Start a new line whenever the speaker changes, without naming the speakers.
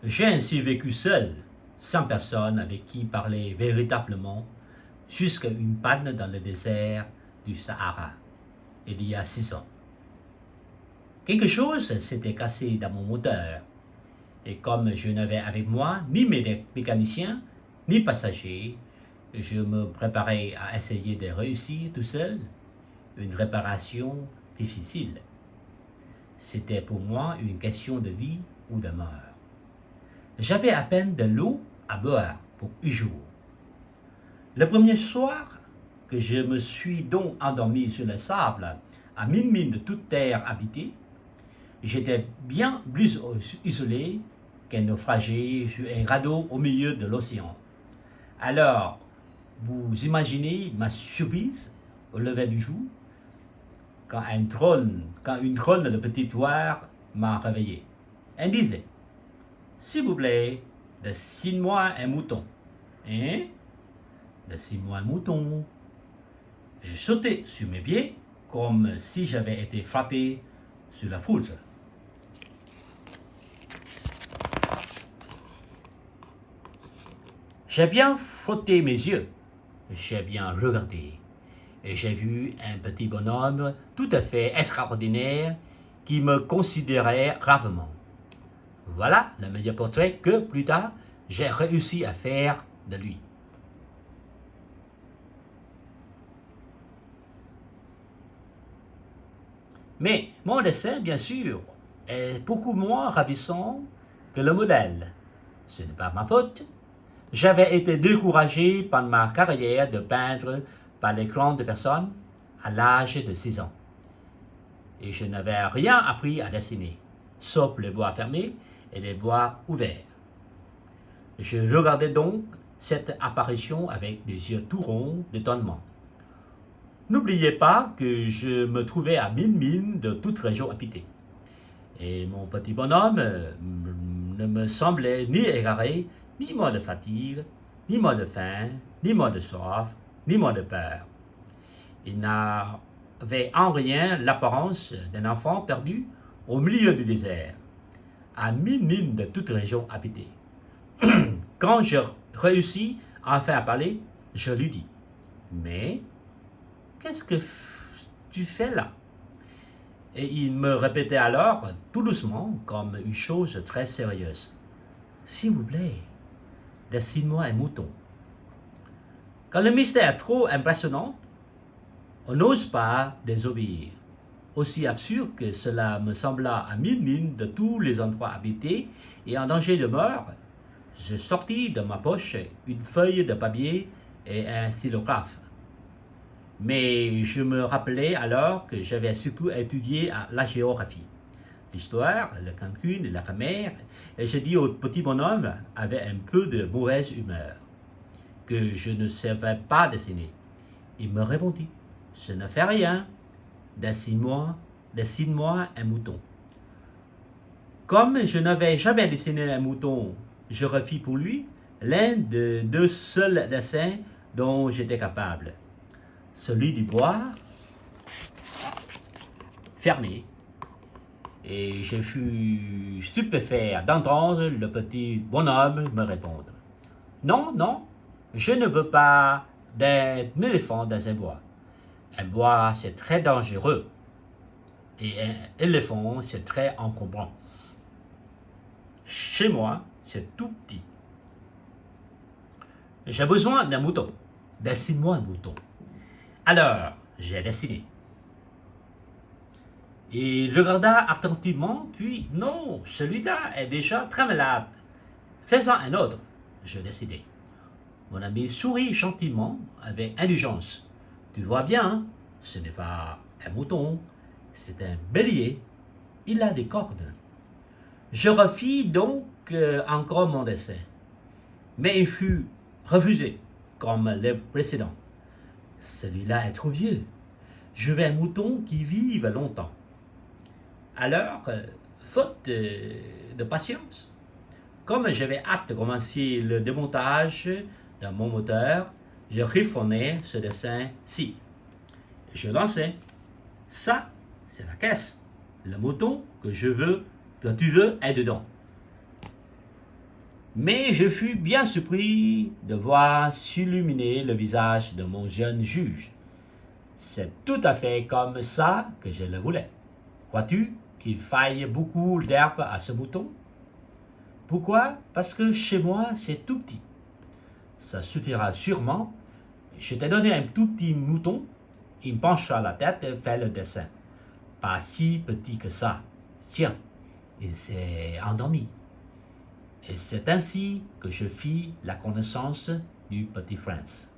J'ai ainsi vécu seul, sans personne avec qui parler véritablement, jusqu'à une panne dans le désert du Sahara, il y a 6 ans. Quelque chose s'était cassé dans mon moteur, et comme je n'avais avec moi ni mécanicien, ni passager, je me préparais à essayer de réussir tout seul une réparation difficile. C'était pour moi une question de vie ou de mort. J'avais à peine de l'eau à boire pour 8 jours. Le premier soir que je me suis donc endormi sur le sable, à 1000 milles de toute terre habitée, j'étais bien plus isolé qu'un naufragé sur un radeau au milieu de l'océan. Alors, vous imaginez ma surprise au lever du jour quand une drôle de petite voix m'a réveillé. Elle disait: s'il vous plaît, dessine-moi un mouton. Hein? Dessine-moi un mouton. Je sautais sur mes pieds comme si j'avais été frappé sur la foudre. J'ai bien frotté mes yeux, j'ai bien regardé, et j'ai vu un petit bonhomme tout à fait extraordinaire qui me considérait gravement. Voilà le meilleur portrait que, plus tard, j'ai réussi à faire de lui. Mais mon dessin, bien sûr, est beaucoup moins ravissant que le modèle. Ce n'est pas ma faute. J'avais été découragé par ma carrière de peintre par les grandes personnes à l'âge de 6 ans. Et je n'avais rien appris à dessiner, sauf les bois fermés et les bois ouverts. Je regardais donc cette apparition avec des yeux tout ronds d'étonnement. N'oubliez pas que je me trouvais à 1000 milles de toute région habitée. Et mon petit bonhomme ne me semblait ni égaré, ni mort de fatigue, ni mort de faim, ni mort de soif, ni mort de peur. Il n'avait en rien l'apparence d'un enfant perdu au milieu du désert, à 1000 milles de toute région habitée. Quand je réussis enfin à parler, je lui dis: mais qu'est-ce que tu fais là? Et il me répétait alors, tout doucement, comme une chose très sérieuse: s'il vous plaît, dessine-moi un mouton. Quand le mystère est trop impressionnant, on n'ose pas désobéir. Aussi absurde que cela me sembla à 1000 milles de tous les endroits habités et en danger de mort, je sortis de ma poche une feuille de papier et un stylographe. Mais je me rappelais alors que j'avais surtout étudié la géographie, l'histoire, le calcul, la grammaire, et je dis au petit bonhomme avec un peu de mauvaise humeur que je ne savais pas dessiner. Il me répondit: ce ne fait rien, dessine-moi un mouton. Comme je n'avais jamais dessiné un mouton, je refis pour lui l'un des 2 seuls dessins dont j'étais capable, celui du bois fermé. Et je fus stupéfait d'entendre le petit bonhomme me répondre: non, non, je ne veux pas d'un éléphant dans un bois. Un bois, c'est très dangereux. Et un éléphant, c'est très encombrant. Chez moi, c'est tout petit. J'ai besoin d'un mouton. Dessine-moi un mouton. Alors, j'ai dessiné. Il regarda attentivement, puis non, celui-là est déjà très malade. Fais-en un autre. Je décidai. Mon ami sourit gentiment, avec indulgence. Tu vois bien, ce n'est pas un mouton, c'est un bélier. Il a des cornes. Je refis donc encore mon dessin, mais il fut refusé, comme les précédents. Celui-là est trop vieux. Je veux un mouton qui vive longtemps. Alors, faute de patience, comme j'avais hâte de commencer le démontage de mon moteur, je griffonnais ce dessin-ci. Je lançais. Ça, c'est la caisse. Le mouton que tu veux est dedans. Mais je fus bien surpris de voir s'illuminer le visage de mon jeune juge. C'est tout à fait comme ça que je le voulais. Crois-tu qu'il faille beaucoup d'herbe à ce mouton? Pourquoi? Parce que chez moi, c'est tout petit. Ça suffira sûrement. Je t'ai donné un tout petit mouton. Il me pencha la tête et fait le dessin. Pas si petit que ça. Tiens, il s'est endormi. Et c'est ainsi que je fis la connaissance du petit Franz.